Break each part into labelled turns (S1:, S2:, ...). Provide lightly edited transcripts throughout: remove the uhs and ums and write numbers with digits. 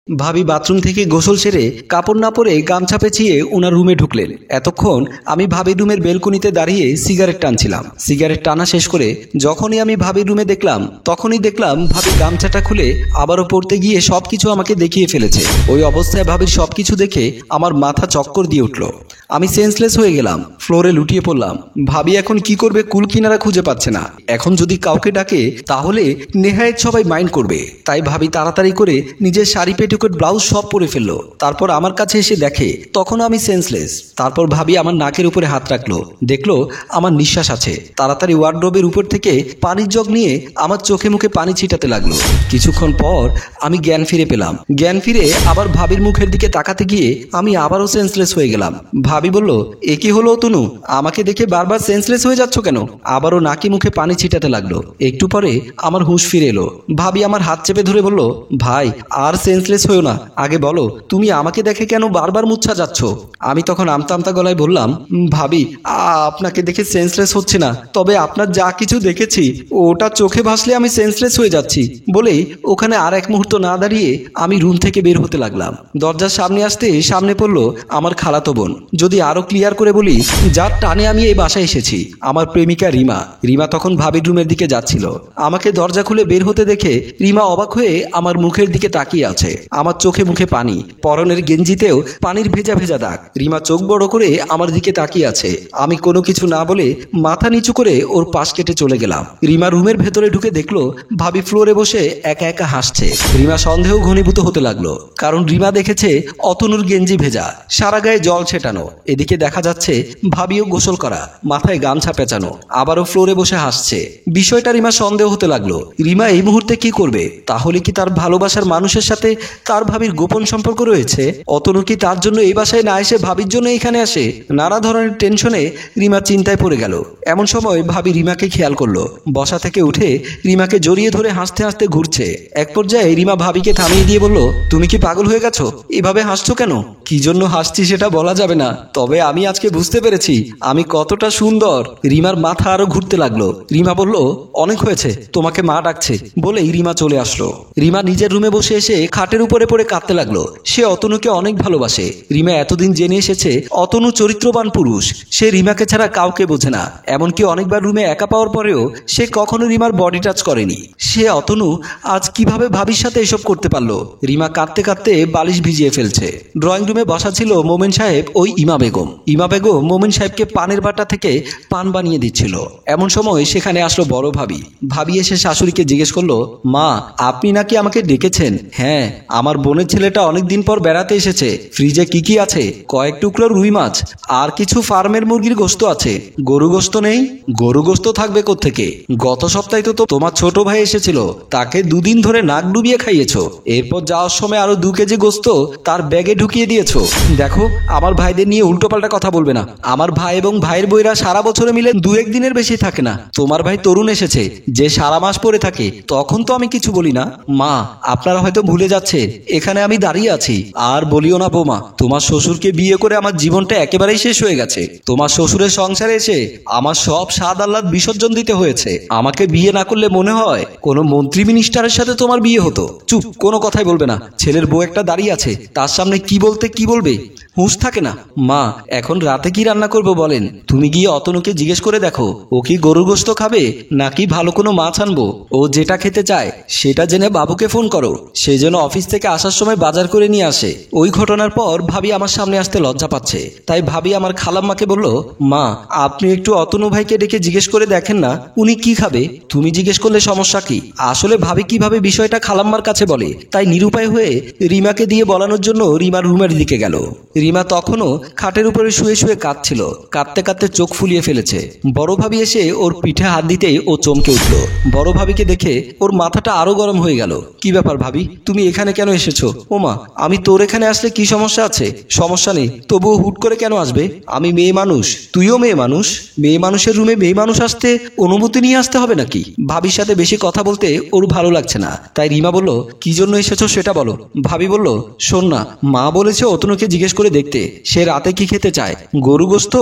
S1: ভাবি বাথরুম থেকে গোসল সেরে কাপড় না পরে গামছা পেঁচিয়ে ওনার রুমে ঢুকলেন। এতক্ষণ আমি ভাবির রুমের বেলকনিতে দাঁড়িয়ে সিগারেট টানছিলাম। সিগারেট টানা শেষ করে যখনই আমি ভাবির রুমে দেখলাম, তখনই দেখলাম ভাবি গামছাটা খুলে আবারও পড়তে গিয়ে সবকিছু আমাকে দেখিয়ে ফেলেছে। ওই অবস্থায় ভাবির সবকিছু দেখে আমার মাথা চক্কর দিয়ে উঠল। আমি সেন্সলেস হয়ে গেলাম, ফ্লোরে লুটিয়ে পড়লাম। ভাবি এখন কি করবে কুল কিনারা খুঁজে পাচ্ছে না। এখন যদি কাউকে ডাকে তাহলে নেহায়েত সবাই মাইন্ড করবে। তাই ভাবি তাড়াতাড়ি করে নিজের শাড়ি পেটিকোট ব্লাউজ সব পরে ফেললো। তারপর আমার কাছে এসে দেখে তখন আমি সেন্সলেস। তারপর ভাবি আমার নাকের উপরে হাত রাখলো, দেখলো আমার নিঃশ্বাস আছে। তাড়াতাড়ি ওয়ার্ডরোবের উপর থেকে পানির জগ নিয়ে আমার চোখে মুখে পানি ছিটাতে লাগলো। কিছুক্ষণ পর আমি জ্ঞান ফিরে পেলাম। জ্ঞান ফিরে আবার ভাবির মুখের দিকে তাকাতে গিয়ে আমি আবারও সেন্সলেস হয়ে গেলাম। ভাবি বলল, এ কি হলো তনু, আমাকে দেখে বারবার সেন্সলেস হয়ে যাচ্ছ কেন? আবারও নাকি মুখে পানি ছিটাতে লাগলো। একটু পরে আমার হুঁশ ফিরে এলো। ভাবি আমার হাত চেপে ধরে বলল, ভাই আর সেন্সলেস হয়েও না, আগে বলো তুমি আমাকে দেখে কেন বারবার মুচ্ছা যাচ্ছ? আমি তখন আমতা আমতা গলায় বললাম, ভাবি আপনাকে দেখে সেন্সলেস হচ্ছে না, তবে আপনার যা কিছু দেখেছি ওটা চোখে ভাসলে আমি সেন্সলেস হয়ে যাচ্ছি। বলেই ওখানে আর এক মুহূর্ত না দাঁড়িয়ে আমি রুম থেকে বের হতে লাগলাম। দরজার সামনে আসতে সামনে পড়লো আমার খালাতো বোন। যদি আরো ক্লিয়ার করে বলি, যার টানে আমি এই বাসায় এসেছি, আমার প্রেমিকা রিমা। রিমা তখন ভাবির রুমের দিকে যাচ্ছিল। আমাকে দরজা খুলে বের হতে দেখে রিমা অবাক হয়ে আমার মুখের দিকে তাকিয়ে আছে। আমার চোখে মুখে পানি, পরনের গেঞ্জিতেও পানির ভেজা ভেজা দাগ। রিমা চোখ বড় করে আমার দিকে তাকিয়ে আছে। আমি কোনো কিছু না বলে মাথা নিচু করে ওর পাশ কেটে চলে গেলাম। রিমা রুমের ভেতরে ঢুকে দেখলো ভাবি ফ্লোরে বসে একা একা হাসছে। রিমা সন্দেহ ঘনীভূত হতে লাগলো, কারণ রিমা দেখেছে অতনুর গেঞ্জি ভেজা, সারা গায়ে জল ছেটানো। এদিকে দেখা যাচ্ছে ভাবিও গোসল করা, মাথায় গামছা পেঁচানো, আবারও ফ্লোরে বসে হাসছে। বিষয়টা রিমা সন্দেহ হতে লাগলো। রিমা এই মুহূর্তে কি করবে? তাহলে কি তার ভালোবাসার মানুষের সাথে তার ভাবির গোপন সম্পর্ক রয়েছে? অতনু কি তার জন্য এই বাসায় না এসে ভাবির জন্য এখানে আসে? নানা ধরনের টেনশনে রিমা চিন্তায় পড়ে গেল। এমন সময় ভাবি রিমাকে খেয়াল করলো। বসা থেকে উঠে রিমাকে জড়িয়ে ধরে হাসতে হাসতে ঘুরছে। এক পর্যায়ে রিমা ভাবিকে থামিয়ে দিয়ে বলল, তুমি কি পাগল হয়ে গেছো? এভাবে হাসছো কেন? কি জন্য হাসছি সেটা বলা যাবে না, তবে আমি আজকে বুঝতে পেরেছি আমি কতটা সুন্দর। রিমার মাথা আরো ঘুরতে লাগলো। রিমা বলল, অনেক হয়েছে, তোমাকে মা ডাকছে। বলেই রিমা চলে আসলো। রিমা নিজের রুমে বসে এসে খাটের উপরে পড়ে কাঁদতে লাগলো। সে অতনুকে অনেক ভালোবাসে। রিমা এতদিন জেনে এসেছে অতনু চরিত্রবান পুরুষ। সে রিমাকে ছাড়া কাউকে বোঝে না। এমনকি অনেকবার রুমে একা পাওয়ার পরেও সে কখনো রিমার বডি টাচ করেনি। সে অতনু আজ কিভাবে ভাবির সাথে এসব করতে পারলো? রিমা কাঁদতে কাঁদতে বালিশ ভিজিয়ে ফেলছে। ড্রয়িং রুমে বসা ছিল মোমেন সাহেব ও ইমা বেগম। ইমা বেগম মোমেন সাহেবকে পানের বাটা থেকে পান বানিয়ে দিচ্ছিল। এমন সময় সেখানে আসলো বড় ভাবি। ভাবি এসে শাশুড়িকে জিজ্ঞেস করলো, মা আপনি নাকি আমাকে ডেকেছেন? হ্যাঁ, আমার বোনের ছেলেটা অনেকদিন পর বেড়াতে এসেছে। ফ্রিজে কি কি আছে? কয়েক টুকরো রুই মাছ আর কিছু ফার্মের মুরগির গোশত আছে। গরু গোশত নেই? গরু গোশত থাকবে কোত্থেকে? গত সপ্তাহে তো তোমার ছোট ভাই এসেছিল, তাকে দুদিন ধরে নাক ডুবিয়ে খাইয়েছো। এরপর যাওয়ার সময় আরো 2 কেজি গোশত তার ব্যাগে ঢুকিয়ে দিয়েছো। দেখো, আমার ভাইদের নিয়ে উল্টোপাল্টা কথা বলবে না। আমার ভাই এবং ভাইয়ের বইরা সারা বছরে মিলে 2-1 দিনের বেশি থাকে না। তোমার ভাই তরুণ এসেছে, যে সারা মাস পরে থাকে, তখন তো আমি কিছু বলি না। মা আপনারা হয়তো ভুলে যাচ্ছে এখানে আমি দাঁড়িয়ে আছি। আর বলিও না বৌমা, তোমার শ্বশুরকে বিয়ে করে আমার জীবনটা একেবারেই শেষ হয়ে গেছে। তোমার শ্বশুরের সংসারে এসে আমার সব স্বাদ আহ্লাদ বিসর্জন দিতে হয়েছে। আমাকে বিয়ে না করলে মনে হয় কোনো মন্ত্রী মিনিস্টারের সাথে তোমার বিয়ে হতো। চুপ, কোনো কথাই বলবে না। ছেলের বউ একটা দাঁড়িয়ে আছে, তার সামনে কি বলতে কি বলবে হুঁশ থাকে না। মা এখন রাতে কি রান্না করবো বলেন? তুমি গিয়ে অতনুকে জিজ্ঞেস করে দেখো ও কি গরুর গোশত খাবে নাকি ভালো কোনো মাছ আনবো। ও যেটা খেতে চায় সেটা জেনে বাবুকে ফোন করো, সে যেন অফিস থেকে আসার সময় বাজার করে নিয়ে আসে। ওই ঘটনার পর ভাবি আমার সামনে আসতে লজ্জা পাচ্ছে। তাই ভাবি আমার খালাম্মাকে বলল, মা আপনি একটু অতনু ভাইকে ডেকে জিজ্ঞেস করে দেখেন না উনি কি খাবে। তুমি জিজ্ঞেস করলে সমস্যা কি? আসলে ভাবি কিভাবে বিষয়টা খালাম্মার কাছে বলে, তাই নিরুপায় হয়ে রিমাকে দিয়ে বলানোর জন্য রিমার রুমের দিকে গেল। রিমা তখনও খাটের উপরে শুয়ে শুয়ে কাঁদছিল। কাঁদতে কাঁদতে চোখ ফুলিয়ে ফেলেছে। বড় ভাবি এসে ওর পিঠে হাত দিতেই ও চমকে উঠল। বড় ভাবিকে দেখে ওর মাথাটা আরো গরম হয়ে গেল। কি ব্যাপার ভাবি, তুমি এখানে কেন এসেছো? ওমা, আমি তোর এখানে আসলে কি সমস্যা আছে? সমস্যা নেই, তবুও হুট করে কেন আসবে? আমি মেয়ে মানুষ, তুইও মেয়ে মানুষ। মেয়ে মানুষের রুমে মেয়ে মানুষ আসতে অনুমতি নিয়ে আসতে হবে নাকি? ভাবির সাথে বেশি কথা বলতে ওর ভালো লাগছে না। তাই রিমা বলল, কি জন্য এসেছো সেটা বলো। ভাবি বলল, শোন না, মা বলেছে অতনুকে জিজ্ঞেস করে দেখতে। সে রাতে কি খেতে চায়, গরু গোশত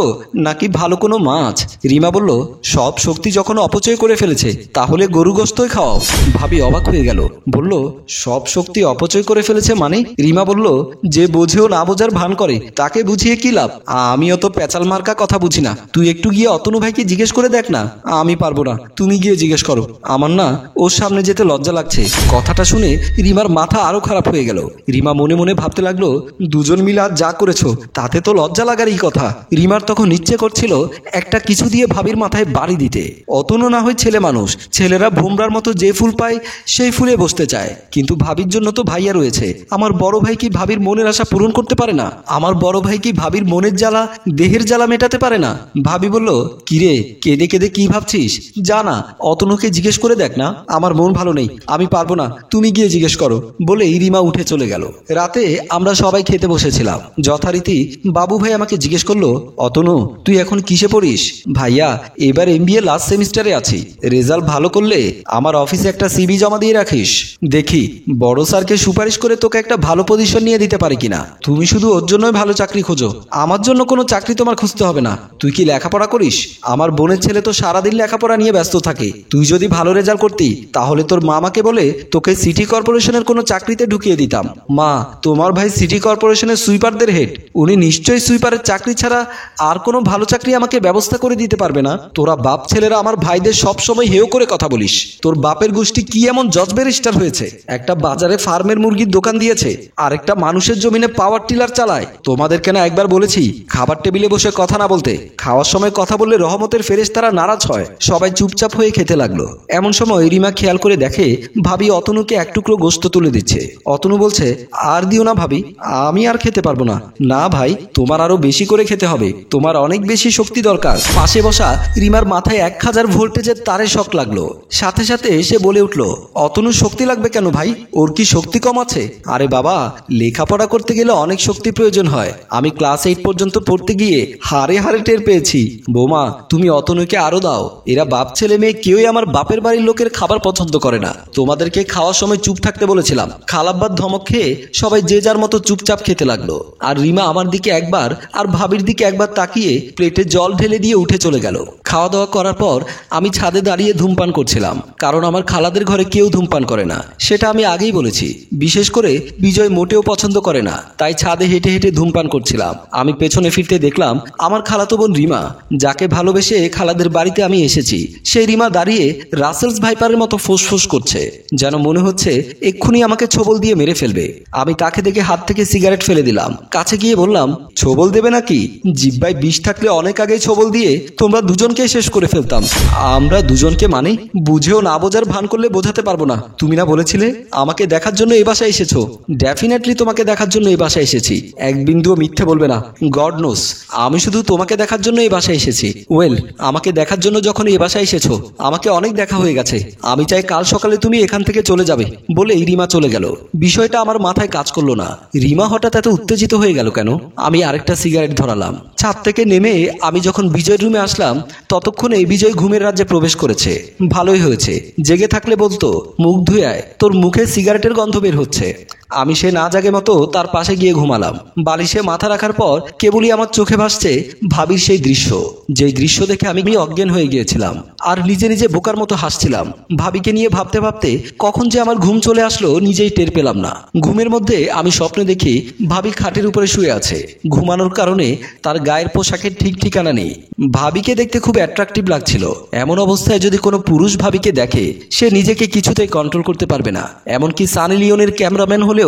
S1: নাকি ভালো কোনো মাছ? রিমা বলল, সব শক্তি যখন অপচয় করে ফেলেছে তাহলে গরু গোশতই খাওয়াও। ভাবি অবাক হয়ে গেল, বলল, সব শক্তি অপচয় করে ফেলেছে মানে? রিমা বলল, যে বোঝেও না বোঝার ভান করে তাকে বুঝিয়ে কি লাভ? আমিও তো পেঁচাল মার্কা কথা বুঝি না। তুই একটু গিয়ে অতনু ভাইকে জিজ্ঞেস করে দেখ না। আমি পারবো না, তুমি গিয়ে জিজ্ঞেস করো। আমার না ওর সামনে যেতে লজ্জা লাগছে। কথাটা শুনে রিমার মাথা আরো খারাপ হয়ে গেল। রিমা মনে মনে ভাবতে লাগলো, দুজন মিলে আজ যা করেছো তাতে তো লজ্জা লাগারই কথা। রিমার তখন ইচ্ছে করছিল একটা কিছু দিয়ে ভাবির মাথায় বাড়ি দিতে। অতনু না হয় ছেলে মানুষ, ছেলেরা ভোমরার মতো যে ফুল পায় সেই ফুলে বসতে চায়, কিন্তু ভাবির জন্য তো ভাইয়া রয়েছে। আমার বড় ভাই কি ভাবির মনের আশা পূরণ করতে পারে না? আমার বড় ভাই কি ভাবির মনের জ্বালা, দেহের জ্বালা মেটাতে পারে না? ভাবি বলল, কিরে কেঁদে কেঁদে কি ভাবছিস? জানা অতনুকে জিজ্ঞেস করে দেখ না। আমার মন ভালো নেই, আমি পারবো না, তুমি গিয়ে জিজ্ঞেস করো। বলেই রিমা উঠে চলে গেল। রাতে আমরা সবাই খেতে বসেছিলাম। যথারীতি বাবু ভাই আমাকে জিজ্ঞেস করলো, অতনু তুই এখন কিসে পড়িস? ভাইয়া এবার এমবিএ লাস্ট সেমিস্টারে আছি, রেজাল্ট ভালো করলে আমার অফিসে একটা সিভি জমা দিয়ে রাখিস। দেখি বড় স্যারকে সুপারিশ করে তোকে একটা ভালো পজিশন নিয়ে দিতে পারি কিনা। তুমি শুধু ওর জন্যই ভালো চাকরি খোঁজো, আমার জন্য কোনো চাকরি তোমার খুঁজতে হবে না। তুই কি লেখাপড়া করিস? আমার বোনের ছেলে তো সারাদিন লেখাপড়া নিয়ে ব্যস্ত থাকে। তুই যদি ভালো রেজাল্ট করতি তাহলে তোর মামাকে বলে তোকে সিটি কর্পোরেশনের কোনো চাকরিতে ঢুকিয়ে দিতাম। মা, তোমার ভাই সিটি কর্পোরেশনের সুইপারদের হেড, উনি নিশ্চয়ই সুইপারের চাকরি ছাড়া আর কোনো ভালো চাকরি আমাকে ব্যবস্থা করে দিতে পারবে না। তোরা বাপ ছেলেরা আমার ভাইদের সব সময় হেয় করে কথা বলিস। তোর বাপের গোষ্ঠী কি এমন জজ ব্যারিস্টার হয়েছে? একটা বাজারে ফার্মের মুরগির দোকান দিয়েছে, আর একটা মানুষের জমিনে পাওয়ার টিলার চালায়। তোমাদেরকে না একবার বলেছি খাবার টেবিলে বসে কথা না বলতে? খাওয়ার সময় কথা বললে রহমতের ফেরেশতারা নারাজ হয়। সবাই চুপচাপ হয়ে খেতে লাগলো। এমন সময় রিমা খেয়াল করে দেখে ভাবি অতনুকে এক টুকরো গোশত তুলে দিচ্ছে। অতনু বলছে, আর দিও না ভাবি, আমি আর খেতে পারবো না। না ভাই, তোমার আরো বেশি করে খেতে হবে, তোমার অনেক বেশি শক্তি দরকার। পাশে বসা রিমার মাথায় 1000 ভোল্টেজের তারে শক লাগলো। সাথে সাথে সে বলে উঠল, অতনুর শক্তি লাগবে কেন ভাই? ওর কি শক্তি কম আছে? আরে বাবা, লেখাপড়া করতে গেলে অনেক শক্তি প্রয়োজন হয়। আমি ক্লাস 8 পর্যন্ত পড়তে গিয়ে হারে হারে টের পেয়েছি। বৌমা, তুমি অতনুকে আরো দাও। এরা বাপ ছেলে মেয়ে কেউই আমার বাপের বাড়ির লোকের খাবার পছন্দ করে না। তোমাদেরকে খাওয়ার সময় চুপ থাকতে বলেছিলাম। খালাব্বার ধমক খেয়ে সবাই যে যার মতো চুপচাপ খেতে লাগলো। আর রিমা আমার দিকে একবার আর ভাবির দিকে একবার তাকিয়ে প্লেটে জল ঢেলে দিয়ে উঠে চলে গেল। খাওয়া দাওয়া করার পর আমি ছাদে দাঁড়িয়ে ধূমপান করছিলাম, কারণ আমার খালাদের ঘরে কেউ ধূমপান করে না, সেটা আমি আগেই বলেছি। বিশেষ করে বিজয় মোটেও পছন্দ করে না, তাই ছাদে হেঁটে হেঁটে ধূমপান করছিলাম। আমি পেছনে ফিরতে দেখলাম আমার খালাতো বোন রিমা, যাকে ভালোবেসে খালাদের বাড়িতে আমি এসেছি, সেই রিমা দাঁড়িয়ে রাসেলস ভাইপারের মতো ফোঁস করছে, যেন মনে হচ্ছে এক্ষুনি আমাকে ছোবল দিয়ে মেরে ফেলবে। আমি তাকে দেখে হাত থেকে সিগারেট ফেলে দিলাম। কাছে গিয়ে বললাম, ছোবল দেবে নাকি? জিব্বায় বিষ থাকলে অনেক আগেই ছোবল দিয়ে তোমরা দুজনকে শেষ করে ফেলতাম। আমরা দুজনকে মানে? বুঝেও না বোঝার ভান করলে বোঝাতে পারবো না। তুমি না বলেছিলে আমাকে দেখার জন্য এই বাসায় এসেছো? ডেফিনেটলি তোমাকে দেখার জন্য এই বাসায় এসেছি, এক বিন্দুও মিথ্যে বলবে না। গড নোস, আমি শুধু তোমাকে দেখার জন্য এই বাসায় এসেছি। ওয়েল, আমাকে দেখার জন্য যখন এই বাসায় এসেছো আমাকে অনেক দেখা হয়ে গেছে। আমি চাই কাল সকালে তুমি এখান থেকে চলে যাবে। বলে রিমা চলে গেল। বিষয়টা আমার মাথায় কাজ করলো না। রিমা হঠাৎ এত উত্তেজিত হয়ে গেল কেন? আমি আরেকটা সিগারেট ধরালাম। ছাদ থেকে নেমে আমি যখন বিজয় রুমে আসলাম ততক্ষণে বিজয় ঘুমের রাজ্যে প্রবেশ করেছে। ভালোই হয়েছে, জেগে থাকলে বলতো, মুখ ধুয়ে আয়, তোর মুখে সিগারেটের গন্ধ বের হচ্ছে। আমি সে না জাগে মতো তার পাশে গিয়ে ঘুমালাম। বালিশে মাথা রাখার পর কেবলই আমার চোখে ভাসছে ভাবির সেই দৃশ্য, যেই দৃশ্য দেখে আমি অজ্ঞান হয়ে গিয়েছিলাম আর নিজে নিজে বোকার মতো হাসছিলাম। ভাবিকে নিয়ে ভাবতে ভাবতে কখন যে আমার ঘুম চলে আসলো নিজেই টের পেলাম না। ঘুমের মধ্যে আমি স্বপ্নে দেখি ভাবি খাটের উপরে শুয়ে আছে। ঘুমানোর কারণে তার গায়ের পোশাকের ঠিক ঠিকানা নেই। ভাবিকে দেখতে খুব অ্যাট্রাকটিভ লাগছিল। এমন অবস্থায় যদি কোনো পুরুষ ভাবিকে দেখে সে নিজেকে কিছুতেই কন্ট্রোল করতে পারবে না। এমনকি সানি লিওনের ক্যামেরাম্যান হলেও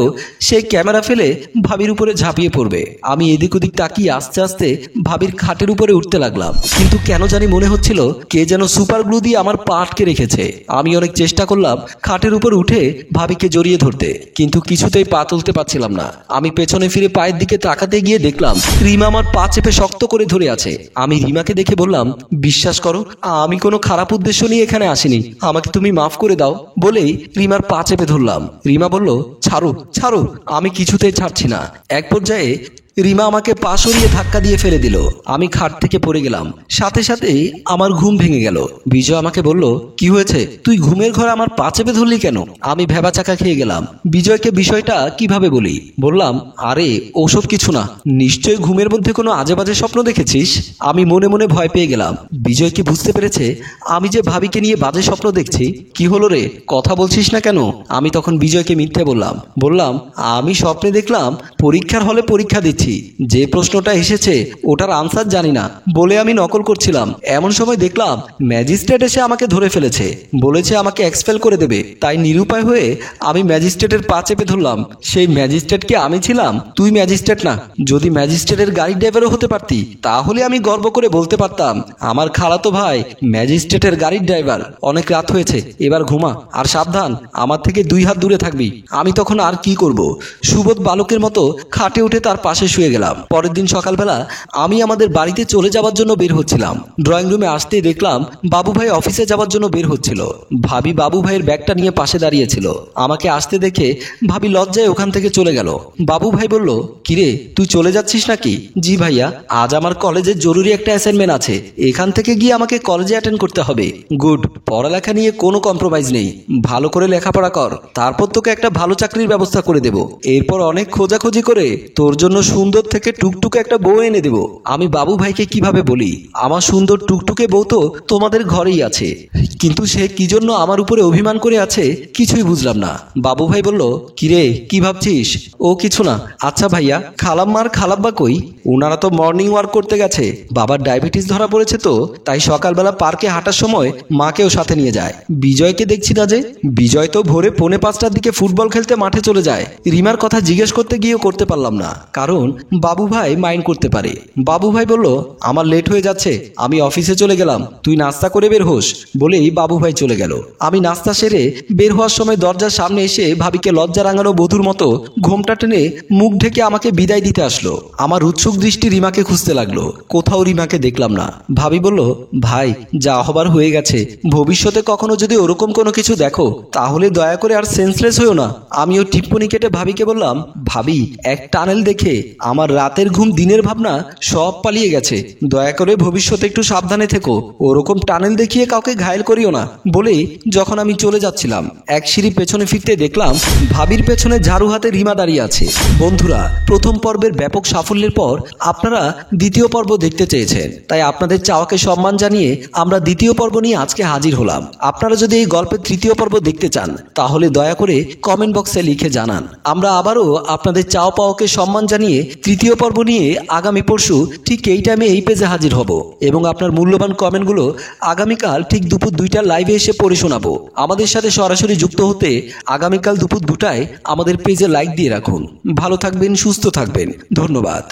S1: সে ক্যামেরা ফেলে ভাবির উপরে ঝাঁপিয়ে পড়বে। আমি এদিক ওদিক তাকিয়ে আস্তে আস্তে ভাবির খাটের উপরে উঠতে লাগলাম, কিন্তু কেন জানি মনে হচ্ছিল কে যেন সুপার গ্লু দিয়ে আমার পা আটকে রেখেছে। আমি অনেক চেষ্টা করলাম খাটের উপর উঠে ভাবিকে জড়িয়ে ধরতে, কিন্তু কিছুতেই পা তুলতে পারছিলাম না। আমি পেছনে ফিরে পায়ের দিকে তাকাতে গিয়ে দেখলাম রিমা আমার পা চেপে শক্ত করে ধরে আছে। আমি রিমাকে দেখে বললাম, বিশ্বাস করো আমি কোনো খারাপ উদ্দেশ্য নিয়ে এখানে আসিনি, আমাকে তুমি মাফ করে দাও। বলেই রিমার পা চেপে ধরলাম। রিমা বলল, ছাড়ো ছাড়ো। আমি কিছুতেই ছাড়ছি না। এক পর্যায়ে রিমা আমাকে পা সরিয়ে ধাক্কা দিয়ে ফেলে দিল। আমি খাট থেকে পড়ে গেলাম। সাথে সাথেই আমার ঘুম ভেঙে গেল। বিজয় আমাকে বলল, কি হয়েছে, তুই ঘুমের ঘরে আমার পা চেপে ধরলি কেন? আমি ভেবাচাকা খেয়ে গেলাম। বিজয়কে বিষয়টা কিভাবে বলি? বললাম, আরে ওসব কিছু না, নিশ্চয়ই ঘুমের মধ্যে কোনো আজে বাজে স্বপ্ন দেখেছিস। আমি মনে মনে ভয় পেয়ে গেলাম। বিজয় কি বুঝতে পেরেছে আমি যে ভাবিকে নিয়ে বাজে স্বপ্ন দেখছি? কি হলো রে, কথা বলছিস না কেন? আমি তখন বিজয়কে মিথ্যে বললাম আমি স্বপ্নে দেখলাম পরীক্ষার হলে পরীক্ষা দিচ্ছি, যে প্রশ্নটা এসেছে ওটার আনসার জানি না বলে আমি নকল করছিলাম। এমন সময় দেখলাম ম্যাজিস্ট্রেট এসে আমাকে ধরে ফেলেছে, বলেছে আমাকে এক্সপেল করে দেবে। তাই নিরুপায় হয়ে আমি ম্যাজিস্ট্রেটের পা চেপে ধরলাম। সেই ম্যাজিস্ট্রেট কি আমি ছিলাম? তুই ম্যাজিস্ট্রেট না। যদি ম্যাজিস্ট্রেটের গাড়ির ড্রাইভারও হতে পারতি তাহলে আমি গর্ব করে বলতে পারতাম আমার খালাতো ভাই ম্যাজিস্ট্রেটের গাড়ির ড্রাইভার। অনেক রাত হয়েছে, এবার ঘুমা, আর সাবধান, আমার থেকে 2 হাত দূরে থাকবি। আমি তখন আর কি করব, সুবোধ বালকের মতো খাটে উঠে তার পাশে শুয়ে গেলাম। পরের দিন সকালবেলা আমি আমাদের বাড়িতে চলে যাওয়ার জন্য বের হচ্ছিলাম। ড্রয়িং রুমে আসতেই দেখলাম বাবু ভাই অফিসে যাওয়ার জন্য বের হচ্ছিল। ভাবি বাবু ভাইয়ের ব্যাগটা নিয়ে পাশে দাঁড়িয়েছিল। আমাকে আসতে দেখে ভাবি লজ্জায় ওখান থেকে চলে গেল। বাবু ভাই বলল, কিরে তুই চলে যাচ্ছিস নাকি? জি ভাইয়া, আজ আমার কলেজে জরুরি একটা অ্যাসাইনমেন্ট আছে, এখান থেকে গিয়ে আমাকে কলেজে অ্যাটেন্ড করতে হবে। গুড, পড়ালেখা নিয়ে কোনো কম্প্রোমাইজ নেই, ভালো করে লেখাপড়া কর, তারপর তোকে একটা ভালো চাকরির ব্যবস্থা করে দেব। এরপর অনেক খোঁজাখুঁজি করে তোর জন্য সুন্দর থেকে টুকটুকে একটা বউ এনে দেব। আমি বাবু ভাইকে কিভাবে বলি আমার সুন্দর টুকটুকে বউ তো তোমাদের ঘরেই আছে, কিন্তু সে কি জন্য আমার উপরে অভিমান করে আছে কিছুই বুঝলাম না। বাবু ভাই বলল, কিরে কি ভাবছিস? ও কিছু না। আচ্ছা ভাইয়া, খালাম্মার খালাব্বা কই? ওনারা তো মর্নিং ওয়ার্ক করতে গেছে। বাবার ডায়াবেটিস ধরা পড়েছে তো, তাই সকালবেলা পার্কে হাঁটার সময় মাকেও সাথে নিয়ে যায়। বিজয়কে দেখছি না যে। বিজয় তো ভোরে 4:45টার দিকে ফুটবল খেলতে মাঠে চলে যায়। রিমার কথা জিজ্ঞেস করতে গিয়েও করতে পারলাম না, কারণ বাবু ভাই মাইন্ড করতে পারে। বাবু ভাই বলল, আমার লেট হয়ে যাচ্ছে, আমি অফিসে চলে গেলাম, তুই নাস্তা করে বের হোস। বলেই বাবু ভাই চলে গেল। আমি নাস্তা সেরে বের হওয়ার সময় দরজার সামনে এসে ভাবিকে লজ্জা রাঙানো বধূর মতো ঘোমটা টেনে মুখ ঢেকে আমাকে বিদায় দিতে আসলো। আমার উৎসুক দৃষ্টি রিমাকে খুঁজতে লাগলো, কোথাও রিমাকে দেখলাম না। ভাবি বলল, ভাই যা হবার হয়ে গেছে, ভবিষ্যতে কখনো যদি ওরকম কোনো কিছু দেখো তাহলে দয়া করে আর সেন্সলেস হইও না। আমিও টিপ্পনি কেটে ভাবিকে বললাম, ভাবি এক টানেল দেখে আমার রাতের ঘুম দিনের ভাবনা সব পালিয়ে গেছে, দয়া করে ভবিষ্যতে একটু সাবধানে থেকো, ওরকম টানেল দেখিয়ে কাউকে ঘায়েল করিও না। বলে যখন আমি চলে যাচ্ছিলাম এক সিঁড়ি পেছনে ফিরতে দেখলাম ভাবির পেছনে ঝাড়ু হাতে রিমা দাঁড়িয়ে আছে। বন্ধুরা, প্রথম পর্বের ব্যাপক সাফল্যের পর আপনারা দ্বিতীয় পর্ব দেখতে চেয়েছেন, তাই আপনাদের চাওয়াকে সম্মান জানিয়ে আমরা দ্বিতীয় পর্ব নিয়ে আজকে হাজির হলাম। আপনারা যদি এই গল্পের তৃতীয় পর্ব দেখতে চান তাহলে দয়া করে কমেন্ট বক্সে লিখে জানান। আমরা আবারও আপনাদের চাওয়া পাওয়াকে সম্মান জানিয়ে তৃতীয় পর্ব নিয়ে আগামী পরশু ঠিক এই টাইমে এই পেজে হাজির হব এবং আপনার মূল্যবান কমেন্টগুলো আগামীকাল ঠিক দুপুর 2টার লাইভে এসে পড়ে শোনাবো। আমাদের সাথে সরাসরি যুক্ত হতে আগামীকাল দুপুর 2টায় আমাদের পেজে লাইক দিয়ে রাখুন। ভালো থাকবেন, সুস্থ থাকবেন, ধন্যবাদ।